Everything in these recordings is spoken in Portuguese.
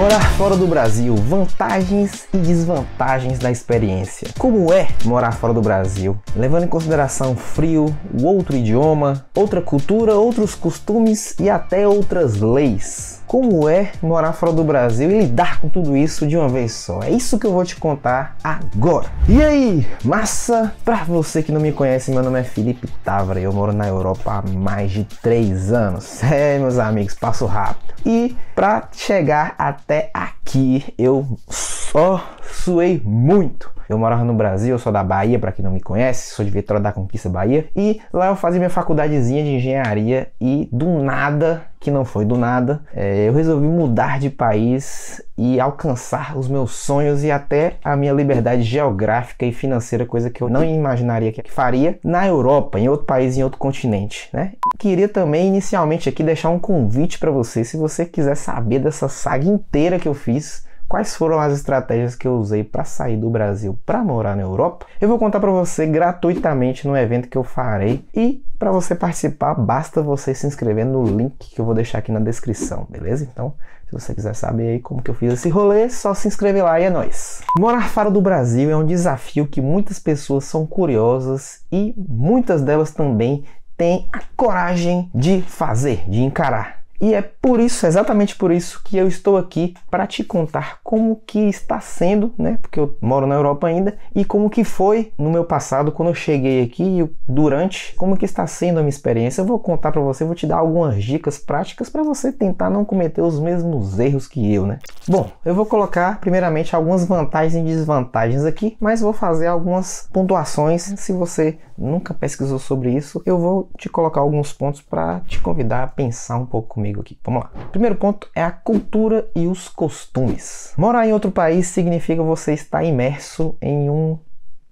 Morar fora do Brasil, vantagens e desvantagens da experiência. Como é morar fora do Brasil? Levando em consideração o frio, o outro idioma, outra cultura, outros costumes e até outras leis. Como é morar fora do Brasil e lidar com tudo isso de uma vez só? É isso que eu vou te contar agora. E aí, massa? Pra você que não me conhece, meu nome é Felipe Távora e eu moro na Europa há mais de 3 anos. Meus amigos, passo rápido. E pra chegar até aqui, eu só suei muito. Eu morava no Brasil, eu sou da Bahia, para quem não me conhece, sou de Vitória da Conquista, Bahia. E lá eu fazia minha faculdadezinha de engenharia e do nada, que não foi do nada, eu resolvi mudar de país e alcançar os meus sonhos e até a minha liberdade geográfica e financeira, coisa que eu não imaginaria que faria na Europa, em outro país, em outro continente, né? Queria também inicialmente aqui deixar um convite para você, se você quiser saber dessa saga inteira que eu fiz, quais foram as estratégias que eu usei para sair do Brasil para morar na Europa, eu vou contar para você gratuitamente no evento que eu farei. E para você participar, basta você se inscrever no link que eu vou deixar aqui na descrição, beleza? Então, se você quiser saber aí como que eu fiz esse rolê, só se inscrever lá e é nóis. Morar fora do Brasil é um desafio que muitas pessoas são curiosas e muitas delas também têm a coragem de fazer, de encarar. E é por isso, exatamente por isso, que eu estou aqui para te contar como que está sendo, né? Porque eu moro na Europa ainda, e como que foi no meu passado, quando eu cheguei aqui e durante, como que está sendo a minha experiência. Eu vou contar para você, vou te dar algumas dicas práticas para você tentar não cometer os mesmos erros que eu, né? Bom, eu vou colocar primeiramente algumas vantagens e desvantagens aqui, mas vou fazer algumas pontuações. Se você nunca pesquisou sobre isso, eu vou te colocar alguns pontos para te convidar a pensar um pouco comigo aqui. Vamos lá. Primeiro ponto é a cultura e os costumes. Morar em outro país significa você estar imerso em um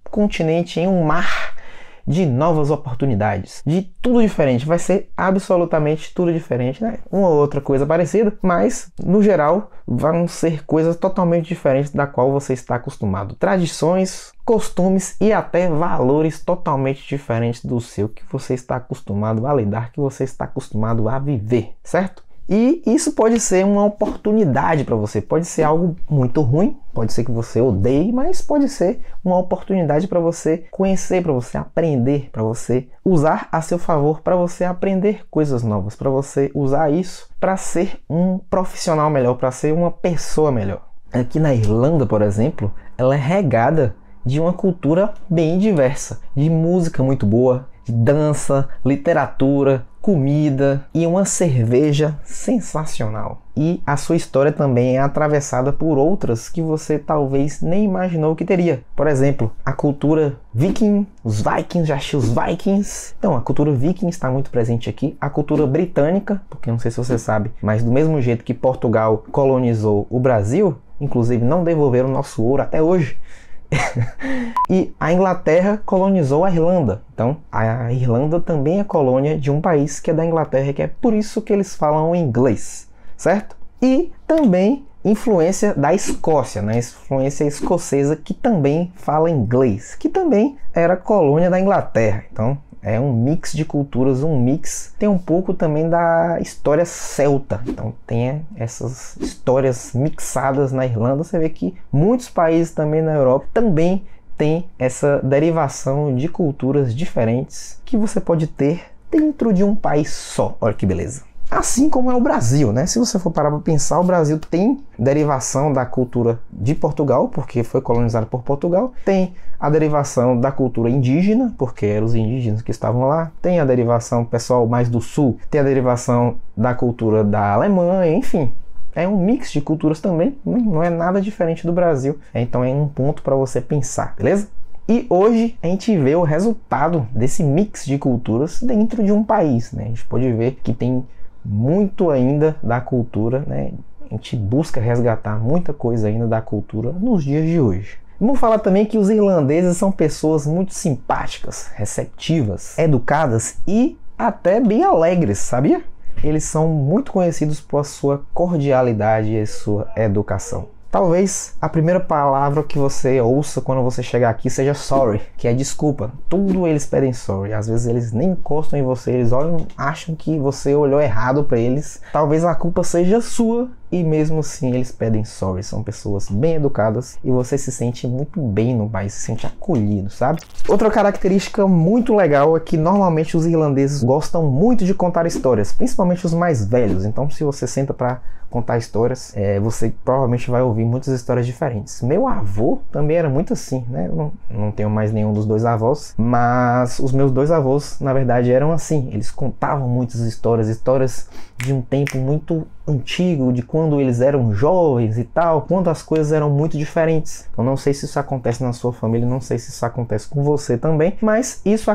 continente, em um mar de novas oportunidades, de tudo diferente. Vai ser absolutamente tudo diferente, né? Uma ou outra coisa parecida, mas no geral vão ser coisas totalmente diferentes da qual você está acostumado. Tradições, costumes e até valores totalmente diferentes do seu, que você está acostumado a lidar, que você está acostumado a viver, certo? E isso pode ser uma oportunidade para você, pode ser algo muito ruim, pode ser que você odeie, mas pode ser uma oportunidade para você conhecer, para você aprender, para você usar a seu favor, para você aprender coisas novas, para você usar isso para ser um profissional melhor, para ser uma pessoa melhor. Aqui na Irlanda, por exemplo, ela é regada de uma cultura bem diversa, de música muito boa, de dança, literatura, comida e uma cerveja sensacional. E a sua história também é atravessada por outras que você talvez nem imaginou que teria. Por exemplo, a cultura viking, os vikings, já achei os vikings. Então, a cultura viking está muito presente aqui. A cultura britânica, porque não sei se você sabe, mas do mesmo jeito que Portugal colonizou o Brasil, inclusive não devolveram o nosso ouro até hoje, e a Inglaterra colonizou a Irlanda. Então a Irlanda também é colônia de um país que é da Inglaterra, que é por isso que eles falam inglês, certo? E também influência da Escócia, né? Influência escocesa, que também fala inglês, que também era colônia da Inglaterra. Então é um mix de culturas, um mix. Tem um pouco também da história celta. Então tem essas histórias mixadas na Irlanda. Você vê que muitos países também na Europa também tem essa derivação de culturas diferentes que você pode ter dentro de um país só. Olha que beleza. Assim como é o Brasil, né? Se você for parar para pensar, o Brasil tem derivação da cultura de Portugal, porque foi colonizado por Portugal. Tem a derivação da cultura indígena, porque eram os indígenas que estavam lá. Tem a derivação pessoal mais do sul. Tem a derivação da cultura da Alemanha, enfim. É um mix de culturas também, não é nada diferente do Brasil. Então é um ponto para você pensar, beleza? E hoje a gente vê o resultado desse mix de culturas dentro de um país, né? A gente pode ver que tem muito ainda da cultura, né? A gente busca resgatar muita coisa ainda da cultura nos dias de hoje. Vamos falar também que os irlandeses são pessoas muito simpáticas, receptivas, educadas e até bem alegres, sabia? Eles são muito conhecidos por sua cordialidade e sua educação. Talvez a primeira palavra que você ouça quando você chegar aqui seja sorry, que é desculpa. Tudo eles pedem sorry. Às vezes eles nem encostam em você, eles olham, acham que você olhou errado para eles. Talvez a culpa seja sua e mesmo assim eles pedem sorry. São pessoas bem educadas e você se sente muito bem no país, se sente acolhido, sabe? Outra característica muito legal é que normalmente os irlandeses gostam muito de contar histórias, principalmente os mais velhos. Então se você senta para contar histórias, você provavelmente vai ouvir muitas histórias diferentes. Meu avô também era muito assim, né? Eu não tenho mais nenhum dos dois avós, mas os meus dois avós, na verdade, eram assim. Eles contavam muitas histórias de um tempo muito antigo, de quando eles eram jovens e tal, quando as coisas eram muito diferentes. Eu não sei se isso acontece na sua família, não sei se isso acontece com você também, mas isso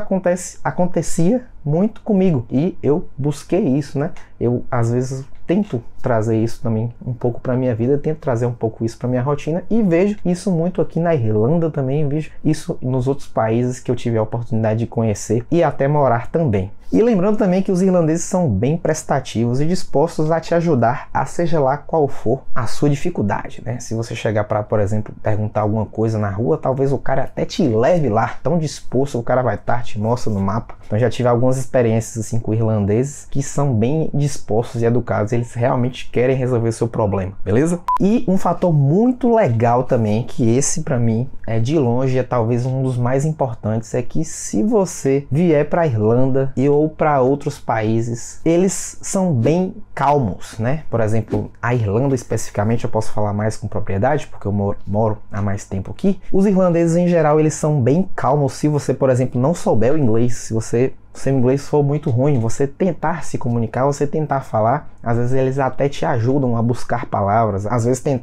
acontecia muito comigo e eu busquei isso, né? Eu às vezes tento trazer isso também um pouco para minha vida, tento trazer um pouco isso para minha rotina e vejo isso muito aqui na Irlanda também, vejo isso nos outros países que eu tive a oportunidade de conhecer e até morar também. E lembrando também que os irlandeses são bem prestativos e dispostos a te ajudar a seja lá qual for a sua dificuldade, né? Se você chegar para, por exemplo, perguntar alguma coisa na rua, talvez o cara até te leve lá, tão disposto o cara vai estar, te mostra no mapa. Então já tive algumas experiências assim com irlandeses que são bem dispostos e educados, eles realmente querem resolver o seu problema, beleza? E um fator muito legal também, que esse para mim é de longe, é talvez um dos mais importantes, é que se você vier para a Irlanda ou para outros países, eles são bem calmos, né? Por exemplo, a Irlanda especificamente, eu posso falar mais com propriedade, porque eu moro há mais tempo aqui. Os irlandeses em geral, eles são bem calmos. Se você, por exemplo, não souber o inglês, se seu inglês for muito ruim, você tentar se comunicar, você tentar falar, às vezes eles até te ajudam a buscar palavras, às vezes tem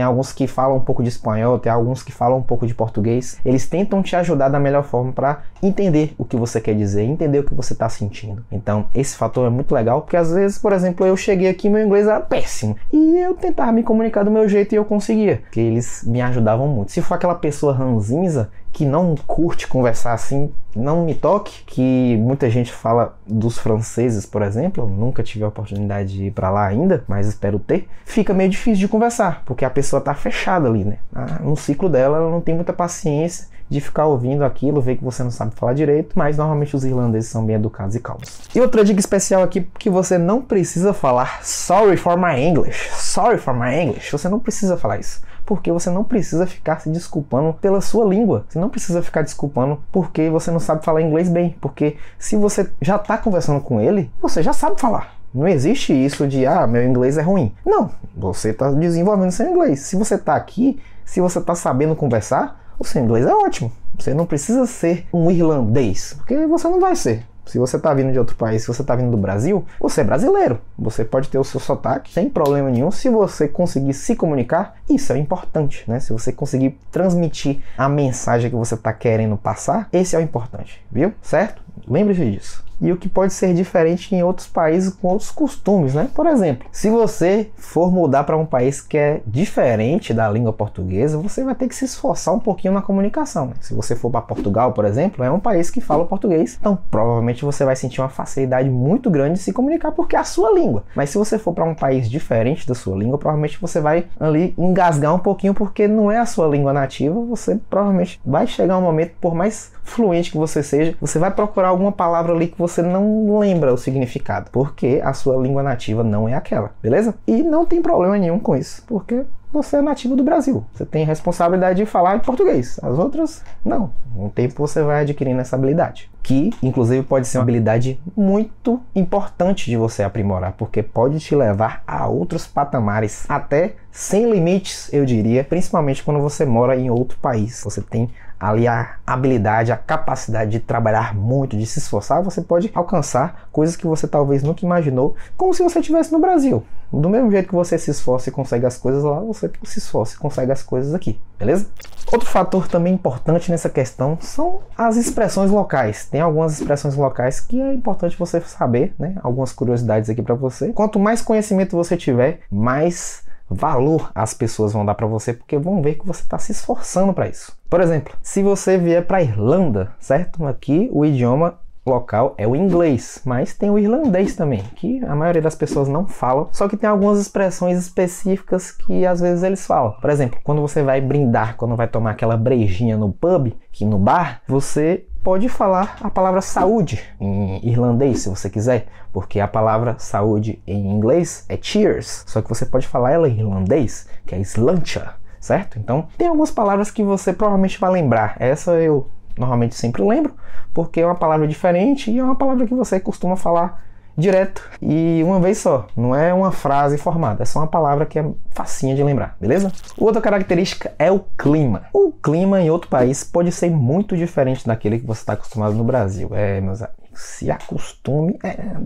alguns que falam um pouco de espanhol, tem alguns que falam um pouco de português, eles tentam te ajudar da melhor forma para entender o que você quer dizer, entender o que você está sentindo. Então esse fator é muito legal, porque às vezes, por exemplo, eu cheguei aqui, meu inglês era péssimo, e eu tentava me comunicar do meu jeito e eu conseguia, porque eles me ajudavam muito. Se for aquela pessoa ranzinza, que não curte conversar assim, não me toque, que muita gente fala dos franceses, por exemplo, eu nunca tive a oportunidade de ir para lá ainda, mas espero ter, fica meio difícil de conversar, porque a pessoa tá fechada ali, né? No ciclo dela, ela não tem muita paciência de ficar ouvindo aquilo, ver que você não sabe falar direito, mas normalmente os irlandeses são bem educados e calmos. E outra dica especial aqui, que você não precisa falar sorry for my English, você não precisa falar isso. Porque você não precisa ficar se desculpando pela sua língua. Você não precisa ficar desculpando porque você não sabe falar inglês bem. Porque se você já está conversando com ele, você já sabe falar. Não existe isso de, meu inglês é ruim. Não, você está desenvolvendo seu inglês. Se você está aqui, se você está sabendo conversar, o seu inglês é ótimo. Você não precisa ser um irlandês, porque você não vai ser. Se você está vindo de outro país, se você está vindo do Brasil, você é brasileiro. Você pode ter o seu sotaque sem problema nenhum. Se você conseguir se comunicar, isso é importante, né? Se você conseguir transmitir a mensagem que você está querendo passar, esse é o importante, viu? Certo? Lembre-se disso. E o que pode ser diferente em outros países com outros costumes, né? Por exemplo, se você for mudar para um país que é diferente da língua portuguesa, você vai ter que se esforçar um pouquinho na comunicação, né? Se você for para Portugal, por exemplo, é um país que fala português, então provavelmente você vai sentir uma facilidade muito grande de se comunicar porque é a sua língua. Mas se você for para um país diferente da sua língua, provavelmente você vai ali engasgar um pouquinho porque não é a sua língua nativa, você provavelmente vai chegar um momento, por mais fluente que você seja, você vai procurar alguma palavra ali que você não lembra o significado, porque a sua língua nativa não é aquela, beleza? E não tem problema nenhum com isso, porque você é nativo do Brasil, você tem responsabilidade de falar em português, as outras não. Com o tempo você vai adquirindo essa habilidade, que inclusive pode ser uma habilidade muito importante de você aprimorar, porque pode te levar a outros patamares, até sem limites, eu diria, principalmente quando você mora em outro país. Você tem ali a habilidade, a capacidade de trabalhar muito, de se esforçar, você pode alcançar coisas que você talvez nunca imaginou, como se você estivesse no Brasil. Do mesmo jeito que você se esforça e consegue as coisas lá, você se esforça e consegue as coisas aqui, beleza? Outro fator também importante nessa questão são as expressões locais. Tem algumas expressões locais que é importante você saber, né? Algumas curiosidades aqui para você. Quanto mais conhecimento você tiver, mais valor as pessoas vão dar para você, porque vão ver que você está se esforçando para isso. Por exemplo, se você vier para a Irlanda, certo? Aqui o idioma local é o inglês, mas tem o irlandês também, que a maioria das pessoas não falam, só que tem algumas expressões específicas que às vezes eles falam. Por exemplo, quando você vai brindar, quando vai tomar aquela brejinha no pub, aqui no bar, você pode falar a palavra saúde em irlandês, se você quiser, porque a palavra saúde em inglês é cheers, só que você pode falar ela em irlandês, que é slancha, certo? Então, tem algumas palavras que você provavelmente vai lembrar. Essa eu normalmente sempre lembro, porque é uma palavra diferente e é uma palavra que você costuma falar direto e uma vez só, não é uma frase formada, é só uma palavra que é facinha de lembrar, beleza? Outra característica é o clima. O clima em outro país pode ser muito diferente daquele que você está acostumado no Brasil. Meus amigos, se acostume,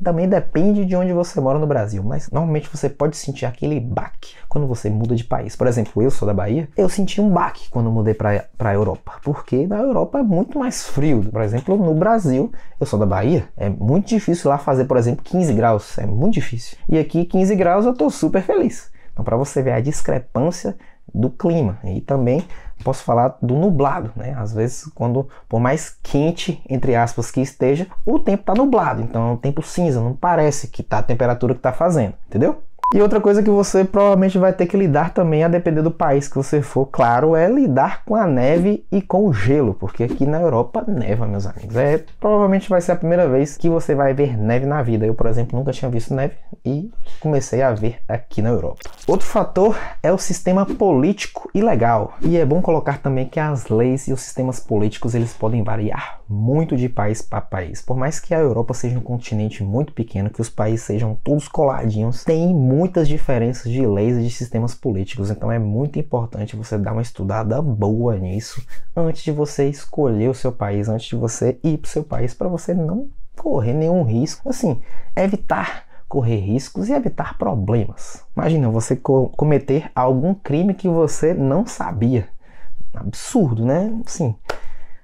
também depende de onde você mora no Brasil, mas normalmente você pode sentir aquele baque quando você muda de país. Por exemplo, eu sou da Bahia, eu senti um baque quando mudei para a Europa, porque na Europa é muito mais frio. Por exemplo, no Brasil, eu sou da Bahia, é muito difícil lá fazer, por exemplo, 15 graus, é muito difícil. E aqui 15 graus eu tô super feliz. Então, para você ver a discrepância do clima. E também posso falar do nublado, né? Às vezes, quando, por mais quente, entre aspas, que esteja, o tempo tá nublado. Então é um tempo cinza, não parece que tá a temperatura que tá fazendo, entendeu? E outra coisa que você provavelmente vai ter que lidar também, a depender do país que você for, claro, é lidar com a neve e com o gelo, porque aqui na Europa neva, meus amigos. Provavelmente vai ser a primeira vez que você vai ver neve na vida. Eu, por exemplo, nunca tinha visto neve e comecei a ver aqui na Europa. Outro fator é o sistema político e legal. E é bom colocar também que as leis e os sistemas políticos, eles podem variar muito de país para país. Por mais que a Europa seja um continente muito pequeno, que os países sejam todos coladinhos, tem muitas diferenças de leis e de sistemas políticos, então é muito importante você dar uma estudada boa nisso antes de você escolher o seu país, antes de você ir para o seu país, para você não correr nenhum risco, assim, evitar correr riscos e evitar problemas. Imagina você cometer algum crime que você não sabia. Absurdo, né? Sim.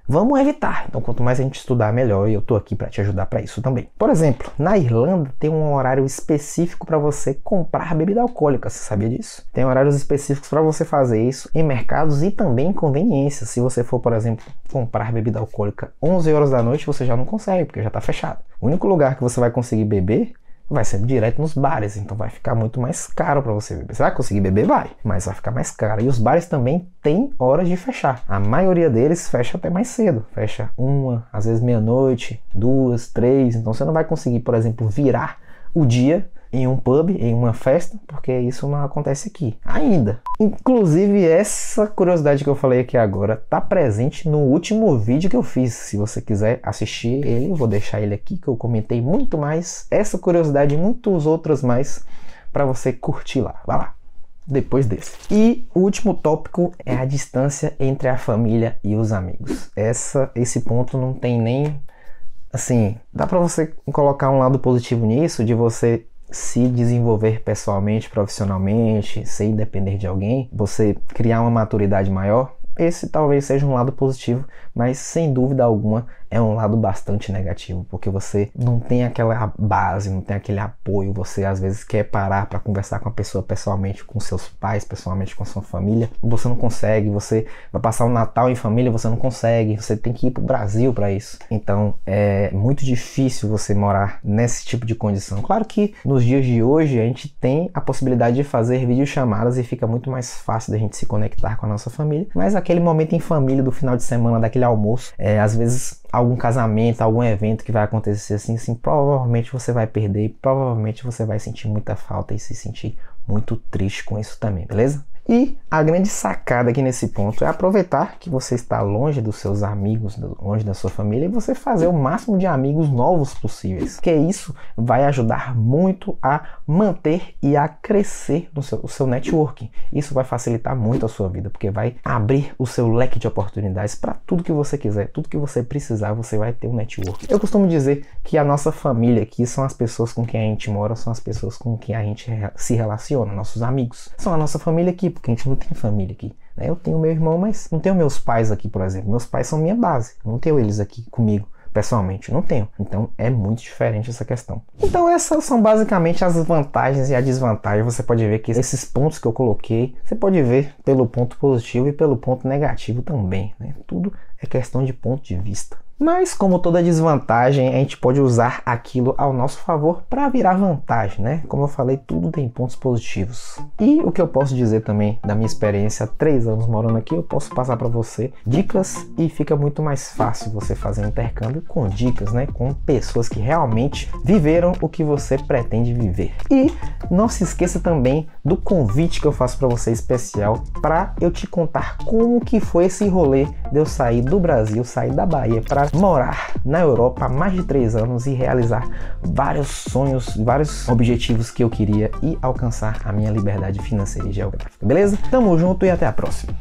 Vamos evitar. Então, quanto mais a gente estudar, melhor. E eu tô aqui para te ajudar para isso também. Por exemplo, na Irlanda tem um horário específico para você comprar bebida alcoólica. Você sabia disso? Tem horários específicos para você fazer isso em mercados e também em conveniências. Se você for, por exemplo, comprar bebida alcoólica 11 horas da noite, você já não consegue, porque já está fechado. O único lugar que você vai conseguir beber vai ser direto nos bares, então vai ficar muito mais caro para você beber. Você vai conseguir beber? Vai, mas vai ficar mais caro. E os bares também têm horas de fechar. A maioria deles fecha até mais cedo. Fecha 1, às vezes meia-noite, 2, 3. Então você não vai conseguir, por exemplo, virar o dia em um pub, em uma festa, porque isso não acontece aqui ainda. Inclusive, essa curiosidade que eu falei aqui agora tá presente no último vídeo que eu fiz. Se você quiser assistir ele, eu vou deixar ele aqui, que eu comentei muito mais essa curiosidade e muitas outras mais para você curtir lá. Vai lá, depois desse. E o último tópico é a distância entre a família e os amigos. Esse ponto não tem nem... Assim, dá para você colocar um lado positivo nisso, de você se desenvolver pessoalmente, profissionalmente, sem depender de alguém, você criar uma maturidade maior. Esse talvez seja um lado positivo, mas sem dúvida alguma é um lado bastante negativo, porque você não tem aquela base, não tem aquele apoio. Você às vezes quer parar para conversar com a pessoa pessoalmente, com seus pais, pessoalmente com a sua família, você não consegue. Você vai passar o Natal em família, você não consegue, você tem que ir para o Brasil para isso. Então é muito difícil você morar nesse tipo de condição. Claro que nos dias de hoje a gente tem a possibilidade de fazer videochamadas e fica muito mais fácil da gente se conectar com a nossa família, mas aquele momento em família do final de semana, daquele almoço, às vezes algum casamento, algum evento que vai acontecer assim, provavelmente você vai perder e provavelmente você vai sentir muita falta e se sentir muito triste com isso também, beleza? E a grande sacada aqui nesse ponto é aproveitar que você está longe dos seus amigos, longe da sua família, e você fazer o máximo de amigos novos possíveis, porque isso vai ajudar muito a manter e a crescer o seu networking. Isso vai facilitar muito a sua vida, porque vai abrir o seu leque de oportunidades para tudo que você quiser, tudo que você precisar, você vai ter um networking. Eu costumo dizer que a nossa família aqui são as pessoas com quem a gente mora, são as pessoas com quem a gente se relaciona, nossos amigos. São a nossa família aqui, porque a gente não tem família aqui, né? Eu tenho meu irmão, mas não tenho meus pais aqui, por exemplo. Meus pais são minha base, não tenho eles aqui comigo pessoalmente, não tenho. Então é muito diferente essa questão. Então essas são basicamente as vantagens e a desvantagem. Você pode ver que esses pontos que eu coloquei, você pode ver pelo ponto positivo e pelo ponto negativo também, né? Tudo é questão de ponto de vista. Mas como toda desvantagem, a gente pode usar aquilo ao nosso favor para virar vantagem, né? Como eu falei, tudo tem pontos positivos. E o que eu posso dizer também da minha experiência, 3 anos morando aqui, eu posso passar para você dicas e fica muito mais fácil você fazer um intercâmbio com dicas, né? Com pessoas que realmente viveram o que você pretende viver. E não se esqueça também do convite que eu faço para você especial para eu te contar como que foi esse rolê de eu sair do Brasil, sair da Bahia para morar na Europa há mais de 3 anos e realizar vários sonhos, vários objetivos que eu queria e alcançar a minha liberdade financeira e geográfica, beleza? Tamo junto e até a próxima!